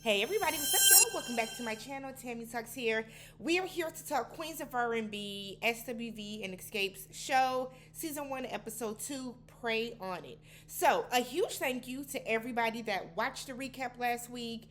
Hey everybody, what's up y'all? Welcome back to my channel, TammyTalks here. We are here to talk Queens of R&B, SWV and Xscape's show, Season 1, Episode 2, Pray on It. So, a huge thank you to everybody that watched the recap last week,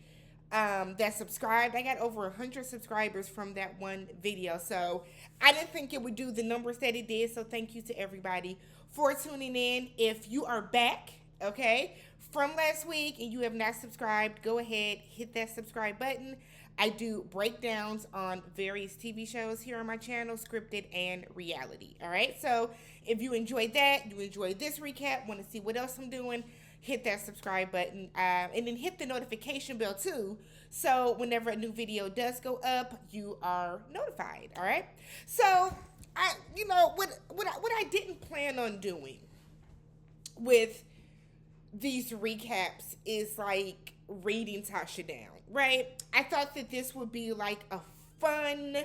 that subscribed. I got over 100 subscribers from that one video, so I didn't think it would do the numbers that it did, so thank you to everybody for tuning in. If you are back, okay, from last week and you have not subscribed, go ahead, hit that subscribe button. I do breakdowns on various TV shows here on my channel, scripted and reality. All right, so if you enjoyed that, you enjoyed this recap, want to see what else I'm doing, hit that subscribe button, and then hit the notification bell too. So whenever a new video does go up, you are notified. All right. So what I didn't plan on doing with these recaps is like reading Tasha down, right? I thought that this would be like a fun,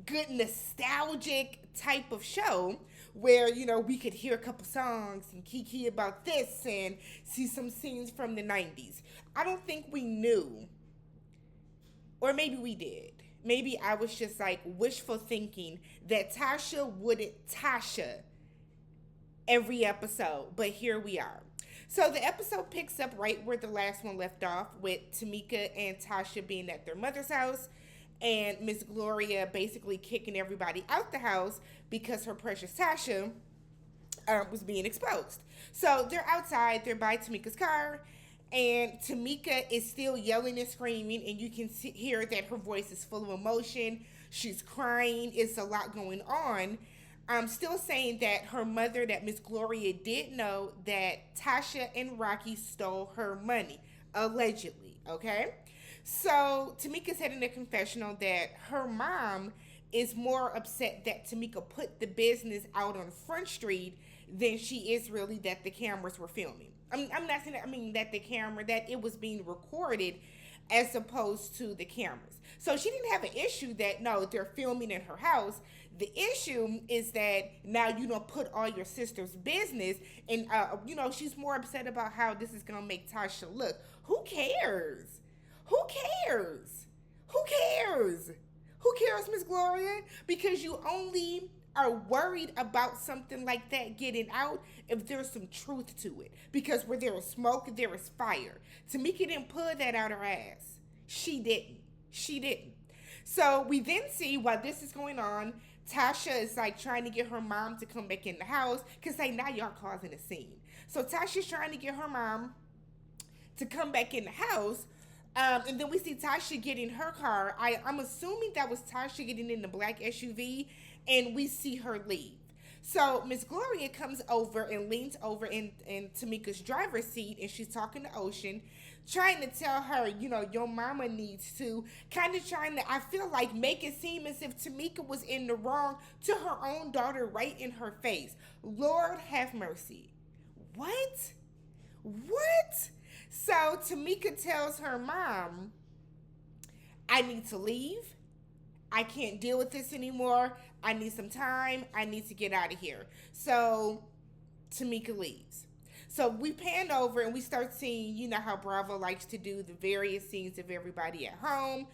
good nostalgic type of show where we could hear a couple songs and kiki about this and see some scenes from the 90s. I don't think we knew, or maybe we did. Maybe I was just like wishful thinking that Tasha wouldn't Tasha every episode, but here we are. So the episode picks up right where the last one left off, with Tamika and Tasha being at their mother's house and Miss Gloria basically kicking everybody out the house because her precious Tasha was being exposed. So they're outside, they're by Tamika's car, and Tamika is still yelling and screaming, and you can hear that her voice is full of emotion. She's crying. It's a lot going on. I'm still saying that her mother, that Miss Gloria, did know that Tasha and Rocky stole her money, allegedly, okay? So Tamika said in the confessional that her mom is more upset that Tamika put the business out on Front Street than she is really that the cameras were filming. I'm not saying that, that that it was being recorded as opposed to the cameras. So she didn't have an issue that, no, they're filming in her house. The issue is that now you don't put all your sister's business, and she's more upset about how this is gonna make Tasha look. Who cares? Who cares? Who cares? Who cares, Miss Gloria? Because you only are worried about something like that getting out if there's some truth to it. Because where there is smoke, there is fire. Tamika didn't pull that out her ass. She didn't. She didn't. So we then see while this is going on, Tasha is like trying to get her mom to come back in the house because like now y'all causing a scene. So Tasha's trying to get her mom to come back in the house. And then we see Tasha get in her car. I'm assuming that was Tasha getting in the black SUV, and we see her leave. So Miss Gloria comes over and leans over in Tamika's driver's seat, and she's talking to Ocean, trying to tell her, your mama needs to, kind of trying to, I feel like, make it seem as if Tamika was in the wrong to her own daughter right in her face. Lord have mercy. What? What? So Tamika tells her mom, I need to leave. I can't deal with this anymore. I need some time. I need to get out of here. So Tamika leaves. So we pan over and we start seeing, how Bravo likes to do the various scenes of everybody at home.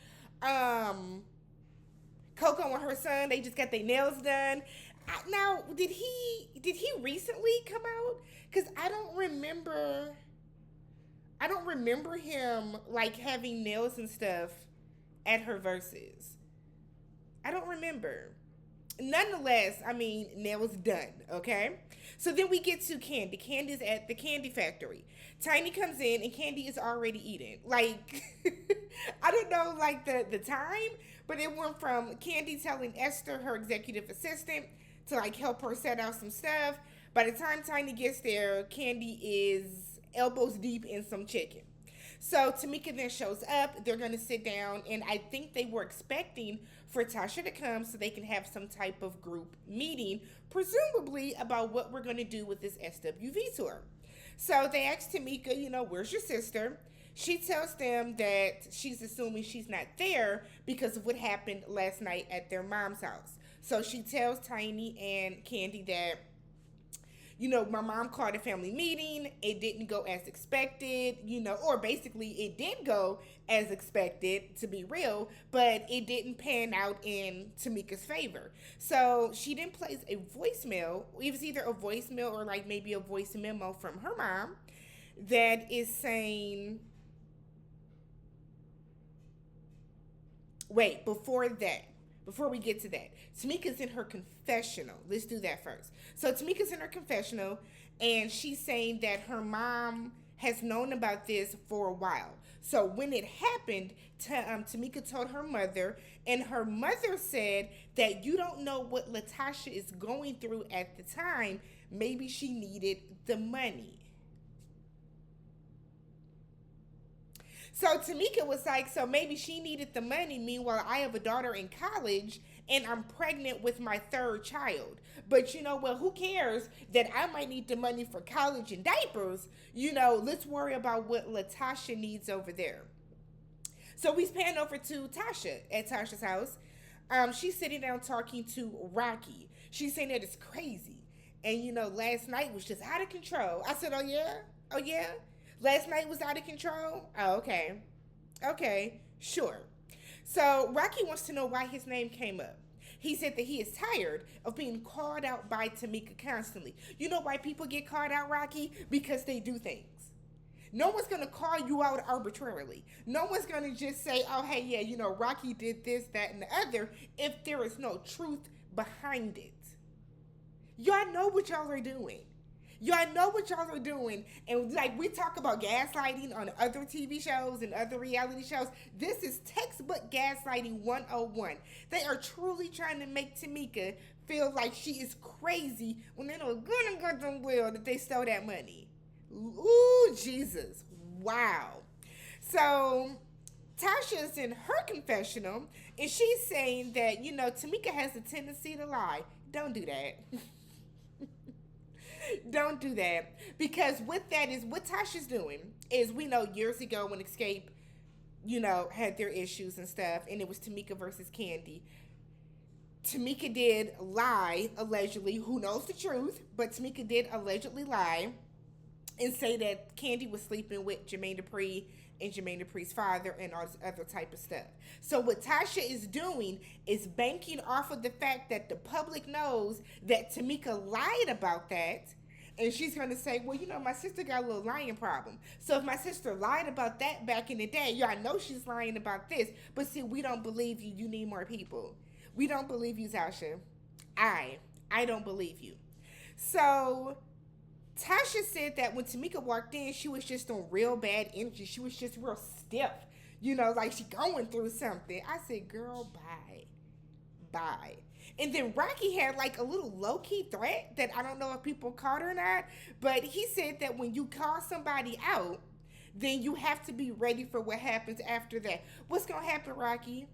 Coco and her son, they just got their nails done. Now, did he recently come out? Because I don't remember him like having nails and stuff at her verses. I don't remember. Nonetheless, nails done, okay? So then we get to Candy. Candy's at the candy factory. Tiny comes in and Candy is already eating. Like, I don't know, like, the time, but it went from Candy telling Esther, her executive assistant, to, like, help her set out some stuff. By the time Tiny gets there, Candy is elbows deep in some chicken. So Tamika then shows up. They're going to sit down, and I think they were expecting for Tasha to come so they can have some type of group meeting, presumably about what we're going to do with this SWV tour. So they ask Tamika, where's your sister? She tells them that she's assuming she's not there because of what happened last night at their mom's house. So she tells Tiny and Candy that My mom called a family meeting. It didn't go as expected, or basically it did go as expected, to be real, but it didn't pan out in Tamika's favor. So she then plays a voicemail. It was either a voicemail or like maybe a voice memo from her mom that is saying, wait, before we get to that, Tamika's in her confessional. Let's do that first. So Tamika's in her confessional, and she's saying that her mom has known about this for a while. So when it happened, Tamika told her mother, and her mother said that you don't know what Latasha is going through at the time. Maybe she needed the money. So Tamika was like, so maybe she needed the money. Meanwhile, I have a daughter in college and I'm pregnant with my third child. But well, who cares that I might need the money for college and diapers? Let's worry about what Latasha needs over there. So we pan over to Tasha at Tasha's house. She's sitting down talking to Rocky. She's saying that it's crazy. And last night was just out of control. I said, oh yeah? Oh yeah? Last night was out of control? Oh, okay. Okay, sure. So Rocky wants to know why his name came up. He said that he is tired of being called out by Tamika constantly. You know why people get called out, Rocky? Because they do things. No one's going to call you out arbitrarily. No one's going to just say, oh, hey, yeah, Rocky did this, that, and the other, if there is no truth behind it. Y'all know what y'all are doing. Y'all know what y'all are doing. And like we talk about gaslighting on other TV shows and other reality shows, this is textbook gaslighting 101. They are truly trying to make Tamika feel like she is crazy when they know good and good and well that they stole that money. Ooh, Jesus. Wow. So Tasha's in her confessional and she's saying that, Tamika has a tendency to lie. Don't do that. Don't do that. Because what Tasha's doing is, we know years ago when Xscape, had their issues and stuff, and it was Tamika versus Candy. Tamika did lie, allegedly. Who knows the truth? But Tamika did allegedly lie and say that Candy was sleeping with Jermaine Dupri and Jermaine Dupri's father and all this other type of stuff. So what Tasha is doing is banking off of the fact that the public knows that Tamika lied about that. And she's going to say, well, my sister got a little lying problem. So if my sister lied about that back in the day, y'all know she's lying about this. But see, we don't believe you. You need more people. We don't believe you, Tasha. I don't believe you. So Tasha said that when Tamika walked in, she was just on real bad energy. She was just real stiff, like she going through something. I said, girl, bye. Bye. And then Rocky had like a little low-key threat that I don't know if people caught or not, but he said that when you call somebody out, then you have to be ready for what happens after that. What's going to happen, Rocky?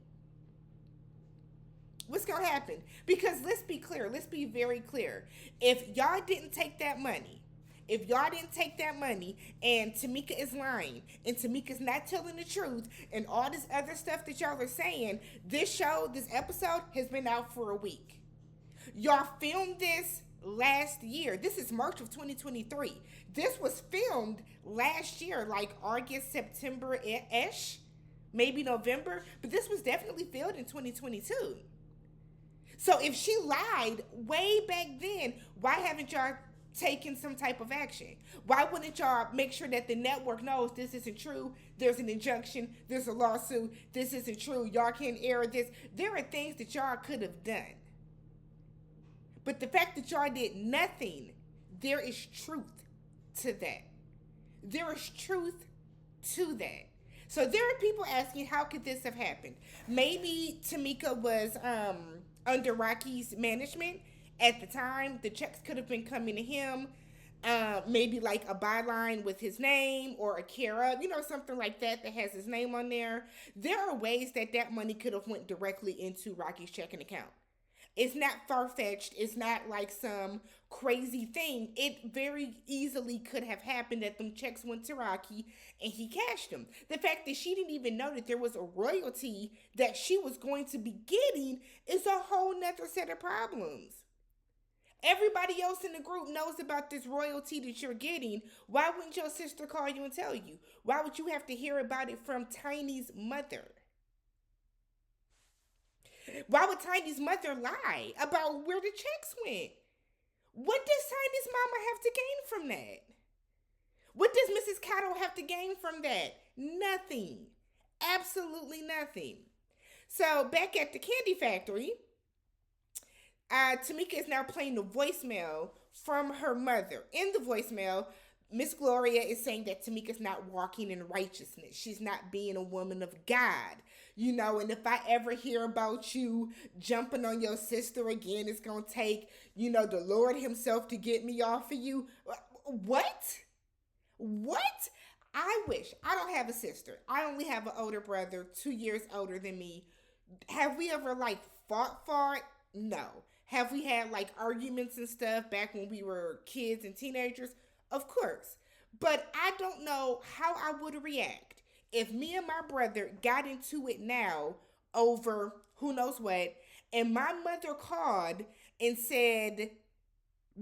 What's going to happen? Because let's be clear. Let's be very clear. If y'all didn't take that money, and Tamika is lying and Tamika's not telling the truth and all this other stuff that y'all are saying, this episode has been out for a week. Y'all filmed this last year. This is March of 2023. This was filmed last year, like August, September-ish, maybe November, but this was definitely filmed in 2022. So if she lied way back then, why haven't y'all taken some type of action? Why wouldn't y'all make sure that the network knows this isn't true? There's an injunction, there's a lawsuit, this isn't true, y'all can't air this. There are things that y'all could have done. But the fact that y'all did nothing, there is truth to that. There is truth to that. So there are people asking, how could this have happened? Maybe Tamika was under Rocky's management at the time. The checks could have been coming to him, maybe like a byline with his name or a care of, something like that has his name on there. There are ways that money could have went directly into Rocky's checking account. It's not far-fetched. It's not like some crazy thing. It very easily could have happened that them checks went to Rocky and he cashed them. The fact that she didn't even know that there was a royalty that she was going to be getting is a whole nother set of problems. Everybody else in the group knows about this royalty that you're getting. Why wouldn't your sister call you and tell you? Why would you have to hear about it from Tiny's mother? Why would Tiny's mother lie about where the checks went? What does Tiny's mama have to gain from that? What does Mrs. Cattle have to gain from that? Nothing. Absolutely nothing. So back at the candy factory, Tamika is now playing the voicemail from her mother. In the voicemail, Miss Gloria is saying that Tamika's not walking in righteousness. She's not being a woman of God. You know, and if I ever hear about you jumping on your sister again, it's going to take, you know, the Lord himself to get me off of you. What? What? I wish. I don't have a sister. I only have an older brother, 2 years older than me. Have we ever, like, fought? No. Have we had, like, arguments and stuff back when we were kids and teenagers? Of course. But I don't know how I would react if me and my brother got into it now over who knows what, and my mother called and said,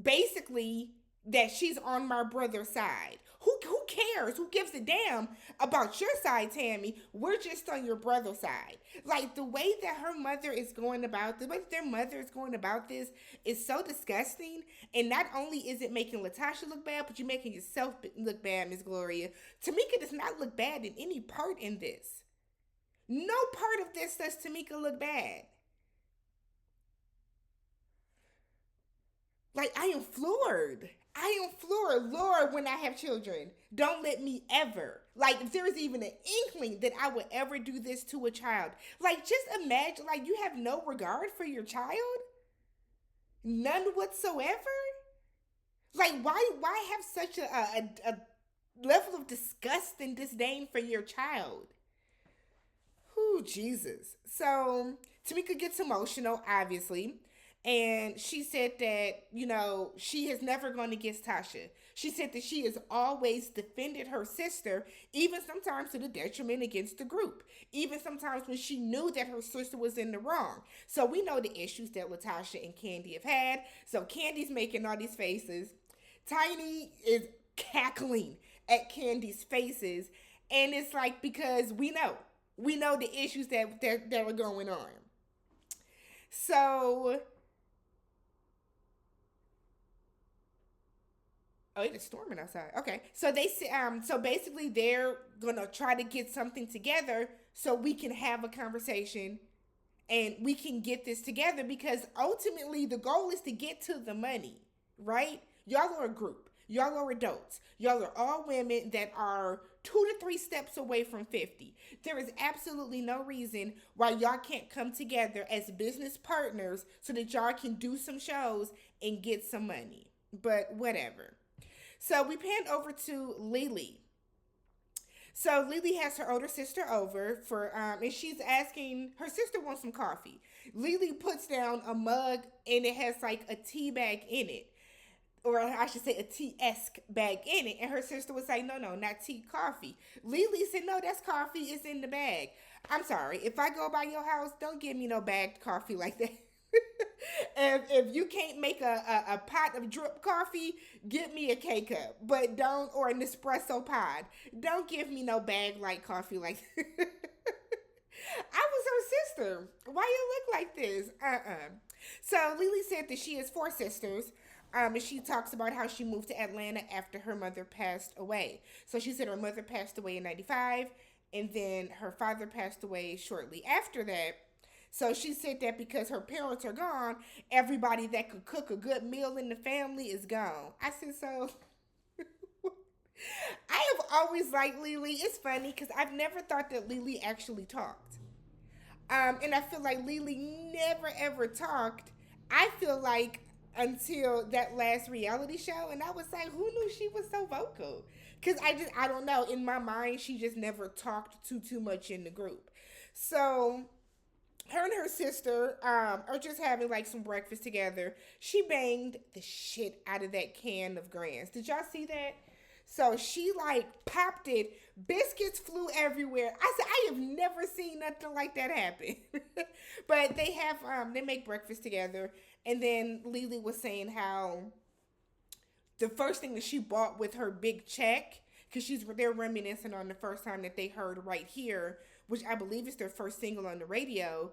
basically, that she's on my brother's side. Who cares? Who gives a damn about your side, Tammy? We're just on your brother's side. Like, the way that her mother is going about this, the way that their mother is going about this is so disgusting. And not only is it making Latasha look bad, but you're making yourself look bad, Miss Gloria. Tamika does not look bad in any part in this. No part of this does Tamika look bad. Like, I am floored. Lord, when I have children, don't let me ever, like, if there's even an inkling that I would ever do this to a child, like, just imagine, like, you have no regard for your child? None whatsoever? Like, why have such a level of disgust and disdain for your child? Whew, Jesus. So, Tamika gets emotional, obviously. And she said that, you know, she has never gone against Tasha. She said that she has always defended her sister, even sometimes to the detriment against the group. Even sometimes when she knew that her sister was in the wrong. So we know the issues that Latasha and Candy have had. So Candy's making all these faces. Tiny is cackling at Candy's faces. And it's like, because we know the issues that are going on. So... oh, it's storming outside. Okay, so so basically they're gonna try to get something together so we can have a conversation and we can get this together, because ultimately the goal is to get to the money, right? Y'all are a group. Y'all are adults. Y'all are all women that are 2 to 3 steps away from 50. There is absolutely no reason why y'all can't come together as business partners so that y'all can do some shows and get some money. But whatever. So we pan over to Lily. So Lily has her older sister over for, and she's asking, her sister wants some coffee. Lily puts down a mug and it has like a tea bag in it. Or I should say a tea-esque bag in it. And her sister was like, no, not tea, coffee. Lily said, no, that's coffee. It's in the bag. I'm sorry. If I go by your house, don't give me no bagged coffee like that. If you can't make a pot of drip coffee, get me a K-cup. But don't, or an espresso pod. Don't give me no bag like coffee like that. I was her sister. Why you look like this? So Lily said that she has 4 sisters. And she talks about how she moved to Atlanta after her mother passed away. So she said her mother passed away in 95, and then her father passed away shortly after that. So she said that because her parents are gone, everybody that could cook a good meal in the family is gone. I said, so... I have always liked Lily. It's funny because I've never thought that Lily actually talked. And I feel like Lily never ever talked. I feel like until that last reality show, and I was like, who knew she was so vocal? Because I don't know, in my mind, she just never talked too much in the group. So her and her sister are just having like some breakfast together. She banged the shit out of that can of Grants. Did y'all see that? So she like popped it Biscuits flew everywhere. I said, I have never seen nothing like that happen. But they have, they make breakfast together. And then Lily was saying how the first thing that she bought with her big check, because they're reminiscing on the first time that they heard Right Here, which I believe is their first single on the radio,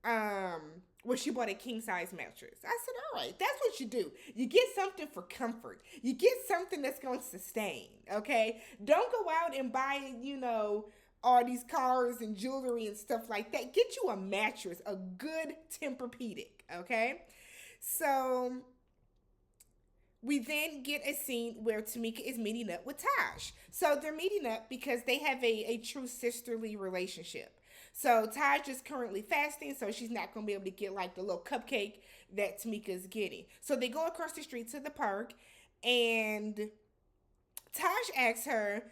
where she bought a king size mattress. I said, all right, that's what you do. You get something for comfort. You get something that's going to sustain, okay? Don't go out and buy, all these cars and jewelry and stuff like that. Get you a mattress, a good Tempur-Pedic, okay? So we then get a scene where Tamika is meeting up with Taj. So they're meeting up because they have a true sisterly relationship. So Taj is currently fasting, so she's not going to be able to get like the little cupcake that Tamika is getting. So they go across the street to the park, and Taj asks her,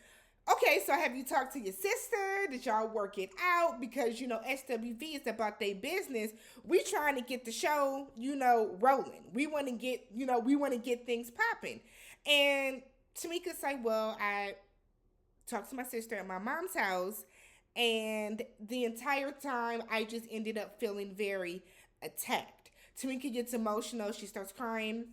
okay, so have you talked to your sister? Did y'all work it out? Because, SWV is about their business. We trying to get the show, rolling. We want to get things popping. And Tamika's like, well, I talked to my sister at my mom's house, and the entire time I just ended up feeling very attacked. Tamika gets emotional. She starts crying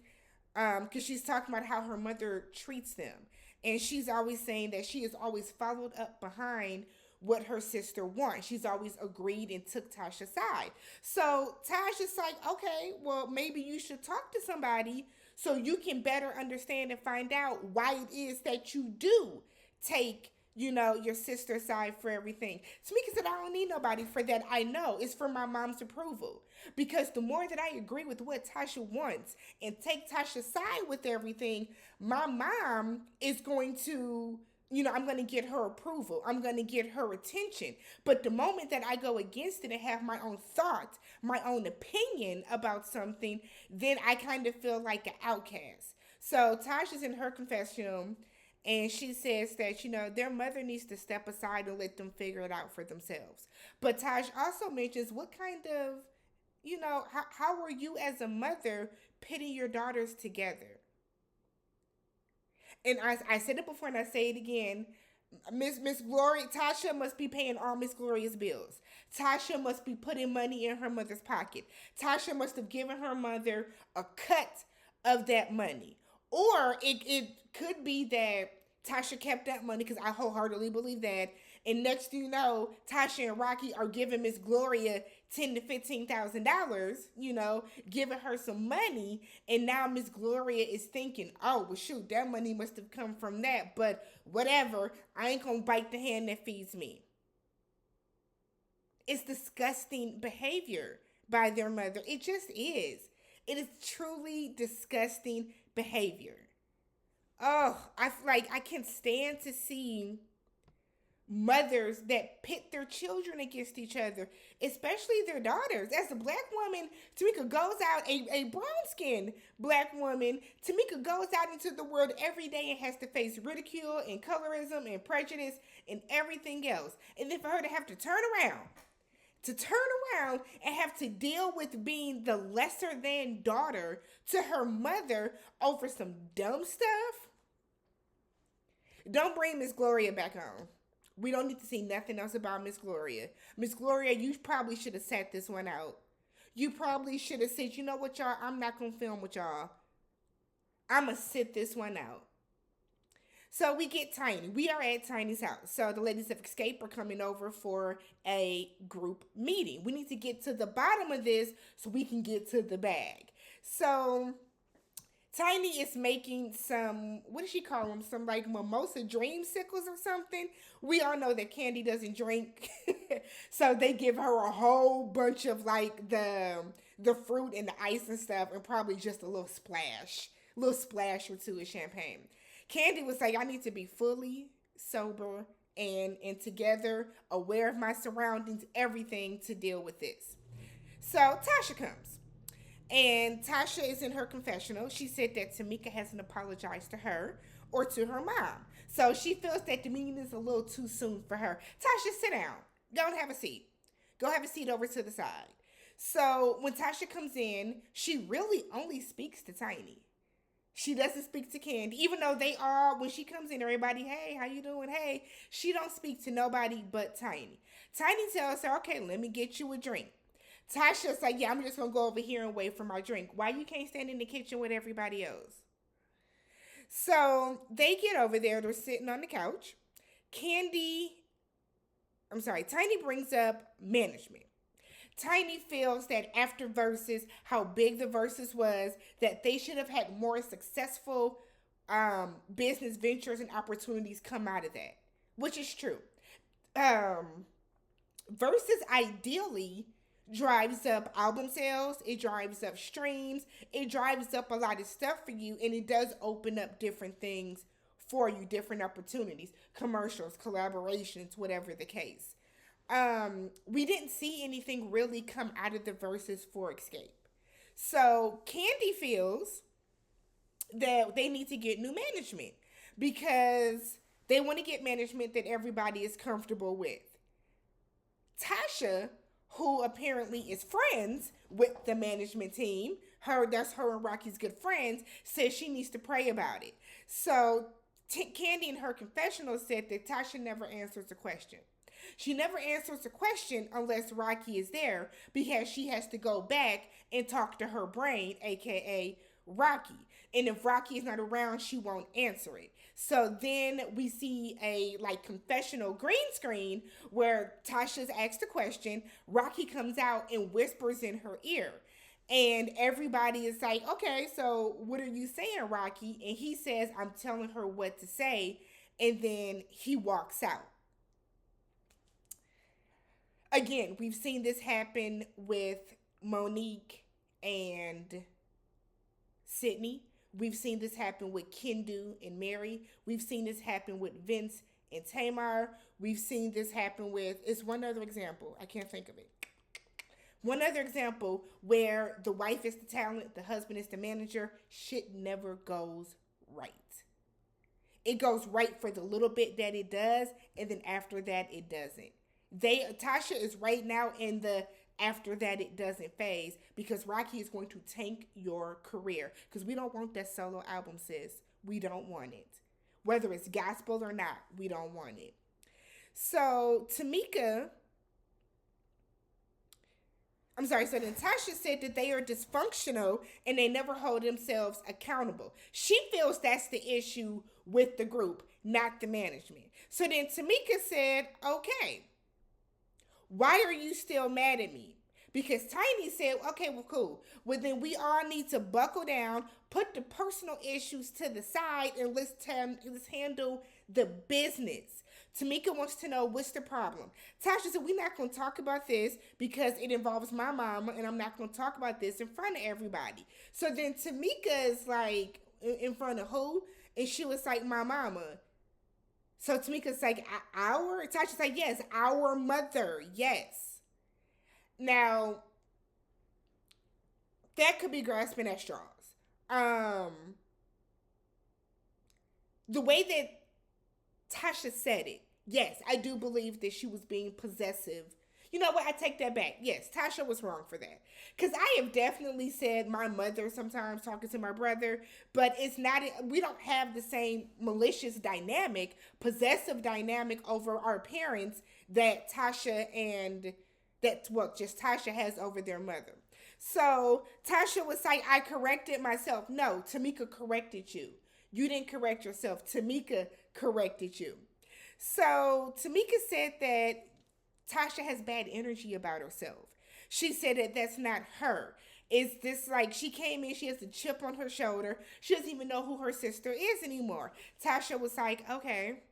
because she's talking about how her mother treats them. And she's always saying that she has always followed up behind what her sister wants. She's always agreed and took Tasha's side. So Tasha's is like, okay, well, maybe you should talk to somebody so you can better understand and find out why it is that you do take, your sister's side for everything. Tamika said, I don't need nobody for that. I know it's for my mom's approval. Because the more that I agree with what Tasha wants and take Tasha's side with everything, my mom is going to, I'm going to get her approval. I'm going to get her attention. But the moment that I go against it and have my own thoughts, my own opinion about something, then I kind of feel like an outcast. So Tasha's in her confessional, and she says that, their mother needs to step aside and let them figure it out for themselves. But Taj also mentions what kind of, how are you as a mother pitting your daughters together? And I said it before and I say it again. Miss Gloria, Tasha must be paying all Miss Gloria's bills. Tasha must be putting money in her mother's pocket. Tasha must have given her mother a cut of that money. Or it could be that Tasha kept that money, because I wholeheartedly believe that. And next thing you know, Tasha and Rocky are giving Miss Gloria $10,000 to $15,000, giving her some money. And now Miss Gloria is thinking, oh, well, shoot, that money must have come from that. But whatever, I ain't going to bite the hand that feeds me. It's disgusting behavior by their mother. It just is. It is truly disgusting behavior. Oh, I can't stand to see mothers that pit their children against each other, especially their daughters. As a black woman, Tamika goes out, a brown-skinned black woman, Tamika goes out into the world every day and has to face ridicule and colorism and prejudice and everything else. And then for her to have to turn around and have to deal with being the lesser than daughter to her mother over some dumb stuff. Don't bring Miss Gloria back on. We don't need to see nothing else about Miss Gloria. Miss Gloria, you probably should have sat this one out. You probably should have said, you know what, y'all, I'm not going to film with y'all. I'm going to sit this one out. So we get Tiny. We are at Tiny's house. So the ladies of Xscape are coming over for a group meeting. We need to get to the bottom of this so we can get to the bag. So Tiny is making some, what does she call them? Some like mimosa dreamsicles or something. We all know that Candy doesn't drink. So they give her a whole bunch of like the fruit and the ice and stuff, and probably just a little splash or two of champagne. Candy was like, I need to be fully sober and together, aware of my surroundings, everything to deal with this. So Tasha comes. And Tasha is in her confessional. She said that Tamika hasn't apologized to her or to her mom. So she feels that the meeting is a little too soon for her. Tasha, sit down. Go and have a seat. Go have a seat over to the side. So when Tasha comes in, she really only speaks to Tiny. She doesn't speak to Candy, even though they all, when she comes in, everybody, hey, how you doing? Hey, she don't speak to nobody but Tiny. Tiny tells her, okay, let me get you a drink. Tasha's like, yeah, I'm just gonna go over here and wait for my drink. Why you can't stand in the kitchen with everybody else? So they get over there. They're sitting on the couch. Candy, I'm sorry, Tiny brings up management. Tiny feels that after Versus, how big the Versus was, that they should have had more successful business ventures and opportunities come out of that, which is true. Um, Versus ideally drives up album sales, it drives up streams, it drives up a lot of stuff for you, and it does open up different things for you, different opportunities, commercials, collaborations, whatever the case. We didn't see anything really come out of the Verses for Xscape. So Candy feels that they need to get new management because they want to get management that everybody is comfortable with. Tasha, who apparently is friends with the management team, that's her and Rocky's good friends, says she needs to pray about it. So Candy in her confessional said that Tasha never answers a question. She never answers a question unless Rocky is there because she has to go back and talk to her brain, aka Rocky. And if Rocky is not around, she won't answer it. So then we see a like confessional green screen where Tasha's asked a question, Rocky comes out and whispers in her ear. And everybody is like, okay, so what are you saying, Rocky? And he says, I'm telling her what to say. And then he walks out. Again, we've seen this happen with Monique and Sydney. We've seen this happen with Kendu and Mary. We've seen this happen with Vince and Tamar. We've seen this happen with, it's one other example. I can't think of it. One other example where the wife is the talent, the husband is the manager. Shit never goes right. It goes right for the little bit that it does, and then after that, it doesn't. Tasha is right now in the after that it doesn't phase because Rocky is going to tank your career because we don't want that solo album, sis. We don't want it. Whether it's gospel or not, we don't want it. So so then Tasha said that they are dysfunctional and they never hold themselves accountable. She feels that's the issue with the group, not the management. So then Tamika said, okay, why are you still mad at me? Because Tiny said, okay, well, cool. Well, then we all need to buckle down, put the personal issues to the side, and let's handle the business. Tamika wants to know what's the problem. Tasha said, we're not going to talk about this because it involves my mama, and I'm not going to talk about this in front of everybody. So then Tamika is like, in front of who? And she was like, my mama. So Tamika's like, our? Tasha's like, yes, our mother, yes. Now, that could be grasping at straws. The way that Tasha said it, yes, I do believe that she was being possessive. You know what? I take that back. Yes, Tasha was wrong for that. Because I have definitely said my mother sometimes talking to my brother, but it's not, we don't have the same malicious dynamic, possessive dynamic over our parents that Tasha has over their mother. So Tasha was like, I corrected myself. No, Tamika corrected you. You didn't correct yourself. Tamika corrected you. So Tamika said that Tasha has bad energy about herself. She said that that's not her. It's this like she came in, she has a chip on her shoulder. She doesn't even know who her sister is anymore. Tasha was like, okay.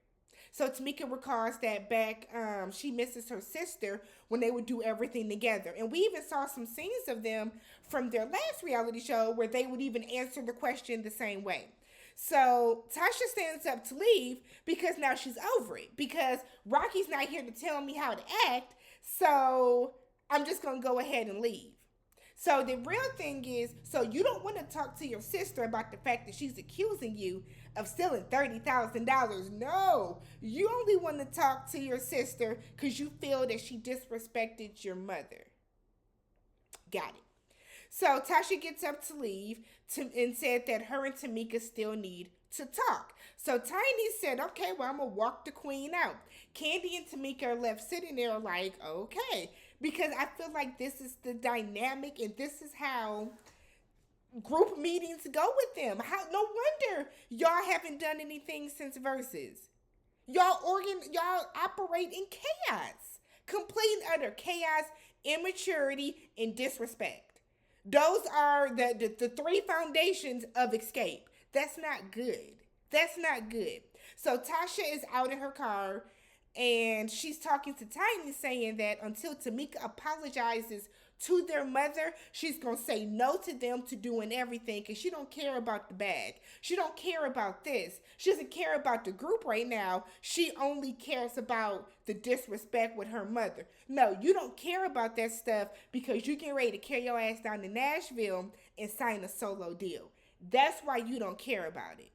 So Tamika recalls that back, she misses her sister when they would do everything together. And we even saw some scenes of them from their last reality show where they would even answer the question the same way. So Tasha stands up to leave because now she's over it. Because Rocky's not here to tell me how to act. So I'm just going to go ahead and leave. So the real thing is, so you don't want to talk to your sister about the fact that she's accusing you of stealing $30,000. No, you only want to talk to your sister because you feel that she disrespected your mother. Got it. So Tasha gets up to leave and said that her and Tamika still need to talk. So Tiny said, okay, well, I'm going to walk the queen out. Candy and Tamika are left sitting there like, okay. Because I feel like this is the dynamic and this is how group meetings go with them. How no wonder y'all haven't done anything since Versus. Y'all operate in chaos. Complete and utter chaos, immaturity, and disrespect. Those are the three foundations of Xscape. That's not good. That's not good. So Tasha is out in her car and she's talking to Tiny saying that until Tamika apologizes to their mother, she's going to say no to them to doing everything because she don't care about the bag. She don't care about this. She doesn't care about the group right now. She only cares about the disrespect with her mother. No, you don't care about that stuff because you're getting ready to carry your ass down to Nashville and sign a solo deal. That's why you don't care about it.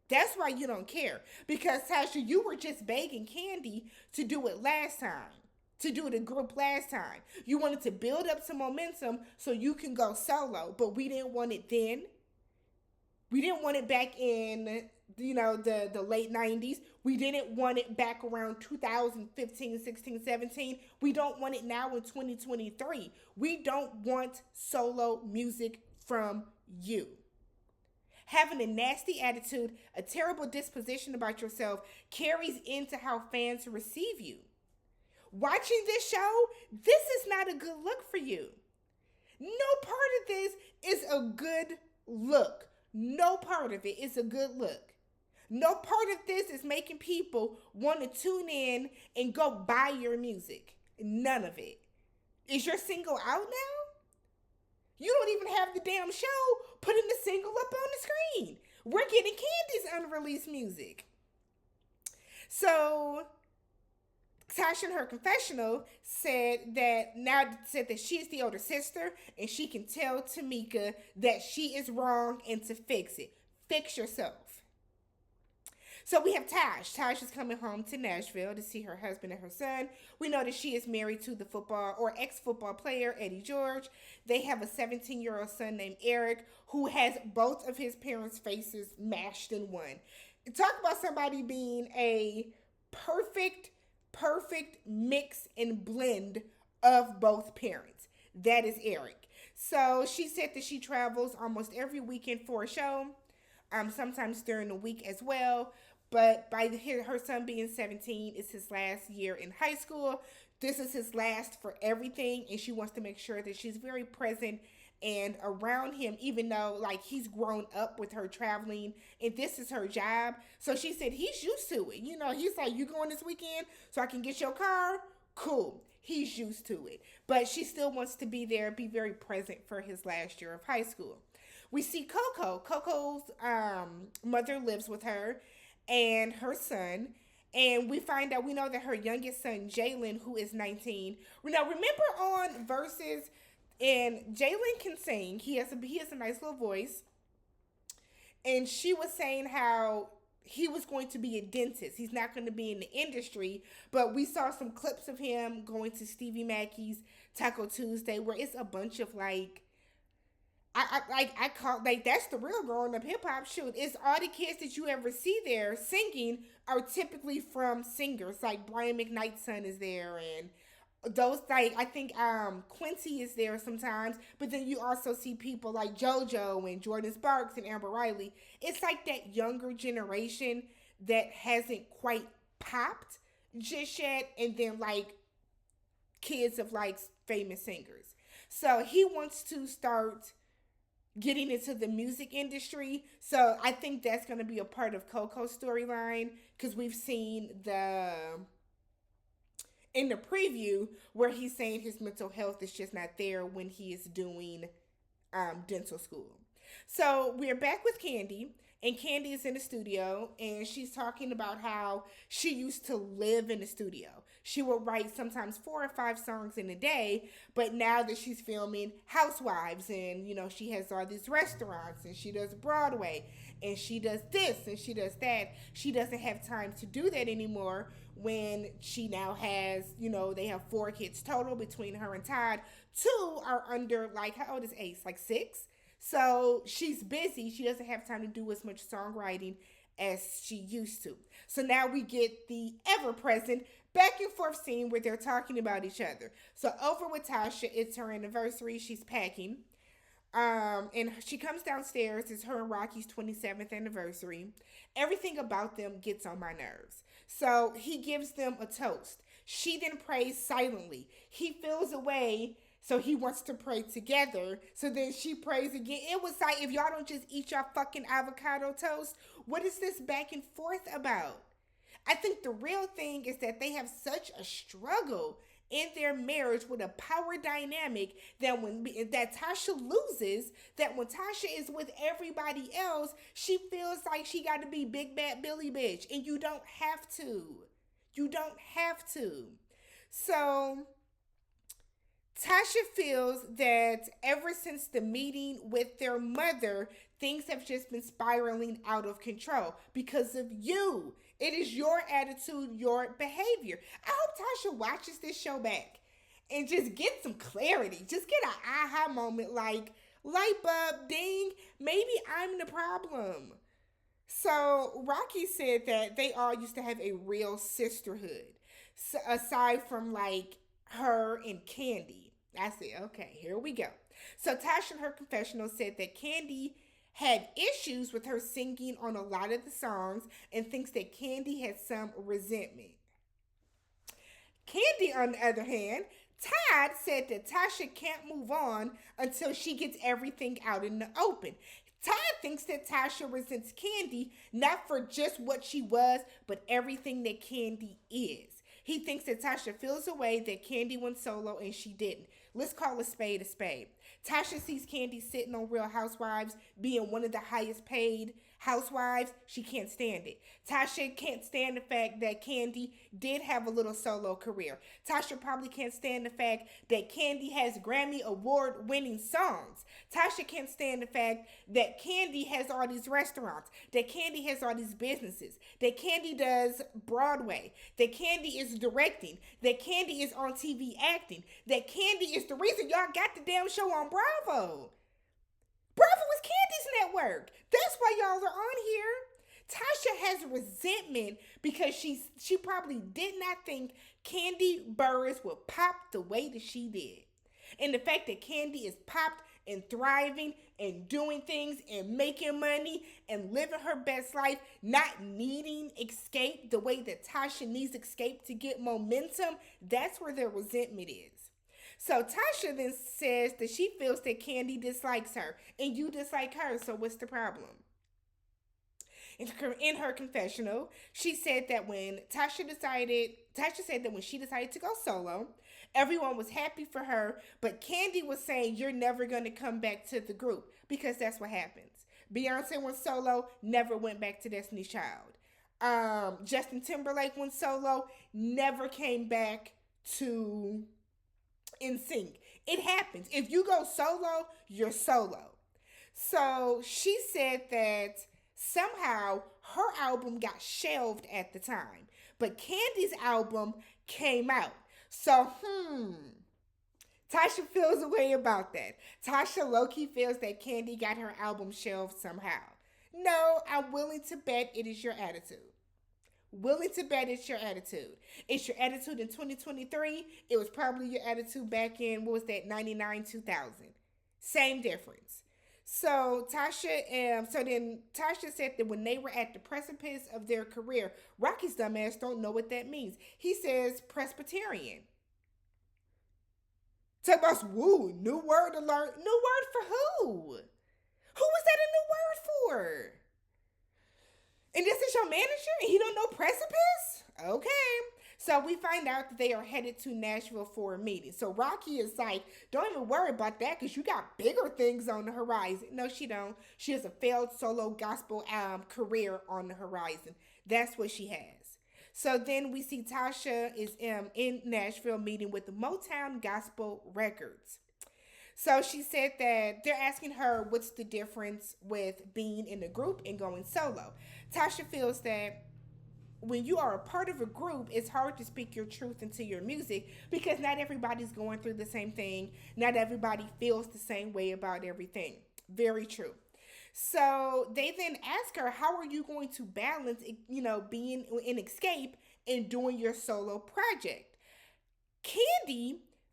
That's why you don't care. Because, Tasha, you were just begging Candy to do it last time. To do the group last time. You wanted to build up some momentum so you can go solo. But we didn't want it then. We didn't want it back in, the late 90s. We didn't want it back around 2015, 16, 17. We don't want it now in 2023. We don't want solo music from you. Having a nasty attitude, a terrible disposition about yourself carries into how fans receive you. Watching this show, this is not a good look for you. No part of this is a good look. No part of it is a good look. No part of this is making people want to tune in and go buy your music. None of it. Is your single out now? You don't even have the damn show putting the single up on the screen. We're getting Candy's unreleased music. So Tasha in her confessional said that she's the older sister and she can tell Tamika that she is wrong and to fix it. Fix yourself. So we have Tash. Tash is coming home to Nashville to see her husband and her son. We know that she is married to the football or ex-football player, Eddie George. They have a 17-year-old son named Eric who has both of his parents' faces mashed in one. Talk about somebody being a perfect mix and blend of both parents. That is Eric. So she said that she travels almost every weekend for a show, sometimes during the week as well. But by her son being 17, it's his last year in high school. This is his last for everything, and she wants to make sure that she's very present and around him, even though he's grown up with her traveling and this is her job. So she said he's used to it. He's like, you going this weekend so I can get your car? Cool. He's used to it. But she still wants to be there, be very present for his last year of high school. We see Coco. Coco's mother lives with her and her son. And we know that her youngest son, Jalen, who is 19. Now, remember on Versus, and Jalen can sing. He has a nice little voice. And she was saying how he was going to be a dentist. He's not going to be in the industry. But we saw some clips of him going to Stevie Mackey's Taco Tuesday, where it's a bunch of I call that's the real growing up hip hop. Shoot, it's all the kids that you ever see there singing are typically from singers. Like Brian McKnight's son is there, and those I think Quincy is there sometimes. But then you also see people like JoJo and Jordan Sparks and Amber Riley. It's like that younger generation that hasn't quite popped just yet, and then kids of famous singers. So he wants to start getting into the music industry. So I think that's going to be a part of Coco's storyline, because we've seen in the preview where he's saying his mental health is just not there when he is doing dental school. So we're back with Candy, and Candy is in the studio, and she's talking about how she used to live in the studio. She would write sometimes 4 or 5 songs in a day, but now that she's filming Housewives, and she has all these restaurants, and she does Broadway, and she does this and she does that, she doesn't have time to do that anymore when she now has, they have 4 kids total between her and Todd. 2 are under, like, how old is Ace? Like 6? So she's busy. She doesn't have time to do as much songwriting as she used to. So now we get the ever present back and forth scene where they're talking about each other. So over with Tasha, it's her anniversary. She's packing. And she comes downstairs. It's her and Rocky's 27th anniversary. Everything about them gets on my nerves. So he gives them a toast. She then prays silently. He feels away, so he wants to pray together. So then she prays again. It was like, if y'all don't just eat your fucking avocado toast, what is this back and forth about? I think the real thing is that they have such a struggle in their marriage with a power dynamic that Tasha loses, that when Tasha is with everybody else, she feels like she got to be big bad Billy bitch, and you don't have to. You don't have to. So Tasha feels that ever since the meeting with their mother, things have just been spiraling out of control because of you. It is your attitude, your behavior. I hope Tasha watches this show back and just get some clarity. Just get an aha moment, like, light bulb, ding, maybe I'm the problem. So Rocky said that they all used to have a real sisterhood, so, aside from like her and Candy. I said, okay, here we go. So Tasha in her confessional said that Candy had issues with her singing on a lot of the songs and thinks that Candy had some resentment. Candy, on the other hand, Todd said that Tasha can't move on until she gets everything out in the open. Todd thinks that Tasha resents Candy not for just what she was, but everything that Candy is. He thinks that Tasha feels a way that Candy went solo and she didn't. Let's call a spade a spade. Tasha sees Candy sitting on Real Housewives being one of the highest paid housewives. She can't stand it. Tasha can't stand the fact that Candy did have a little solo career. Tasha probably can't stand the fact that Candy has Grammy Award winning songs. Tasha can't stand the fact that Candy has all these restaurants, that Candy has all these businesses, that Candy does Broadway, that Candy is directing, that Candy is on TV acting, that Candy is the reason y'all got the damn show on Bravo. Bravo was Candy's network. That's why y'all are on here. Tasha has resentment because she probably did not think Candy Burris would pop the way that she did. And the fact that Candy is popped and thriving and doing things and making money and living her best life, not needing Xscape the way that Tasha needs Xscape to get momentum, that's where their resentment is. So Tasha then says that she feels that Candy dislikes her and you dislike her, so what's the problem? In her confessional, she said that when Tasha said that when she decided to go solo, everyone was happy for her, but Candy was saying, you're never going to come back to the group, because that's what happens. Beyonce went solo, never went back to Destiny's Child. Justin Timberlake went solo, never came back to NSYNC. It happens. If you go solo, you're solo. So she said that somehow her album got shelved at the time, but Candy's album came out. So, Tasha feels a way about that. Tasha low-key feels that Candy got her album shelved somehow. No, I'm willing to bet it is your attitude. Willing to bet it's your attitude. It's your attitude in 2023. It was probably your attitude back in, 99, 2000. Same difference. So Tasha said that when they were at the precipice of their career, Rocky's dumbass don't know what that means. He says Presbyterian. Talk about new word to learn. New word for who? Who was that a new word for? And this is your manager and he don't know precipice? Okay. So we find out that they are headed to Nashville for a meeting. So Rocky is like, don't even worry about that because you got bigger things on the horizon. No, she don't. She has a failed solo gospel career on the horizon. That's what she has. So then we see Tasha is in Nashville meeting with the Motown Gospel Records. So she said that they're asking her what's the difference with being in a group and going solo. Tasha feels that when you are a part of a group, it's hard to speak your truth into your music because not everybody's going through the same thing. Not everybody feels the same way about everything. Very true. So they then ask her, how are you going to balance, being in Xscape and doing your solo project?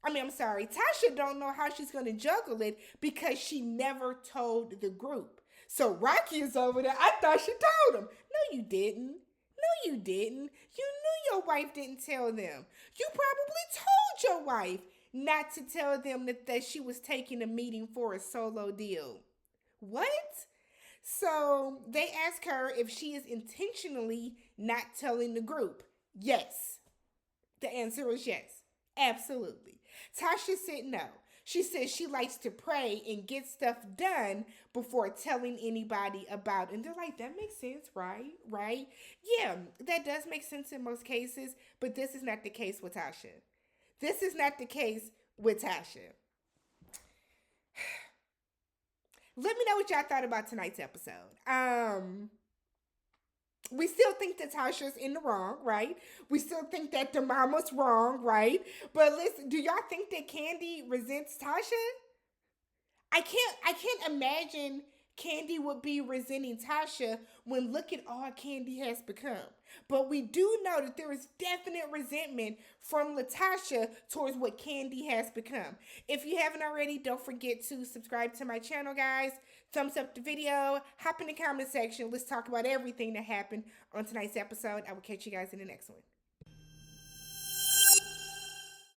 I'm sorry, Tasha don't know how she's going to juggle it because she never told the group. So Rocky is over there. I thought she told him. No, you didn't. No, you didn't. You knew your wife didn't tell them. You probably told your wife not to tell them that she was taking a meeting for a solo deal. What? So they ask her if she is intentionally not telling the group. Yes. The answer is yes. Absolutely. Tasha said no. She says she likes to pray and get stuff done before telling anybody about it. And they're like, that makes sense, right? Right? Yeah, that does make sense in most cases, but this is not the case with Tasha. This is not the case with Tasha. Let me know what y'all thought about tonight's episode. We still think that Tasha's in the wrong, right? We still think that the mama's wrong, right? But listen, do y'all think that Candy resents Tasha? I can't imagine Candy would be resenting Tasha when look at all Candy has become. But we do know that there is definite resentment from Latasha towards what Candy has become. If you haven't already, don't forget to subscribe to my channel, guys. Thumbs up the video. Hop in the comment section. Let's talk about everything that happened on tonight's episode. I will catch you guys in the next one.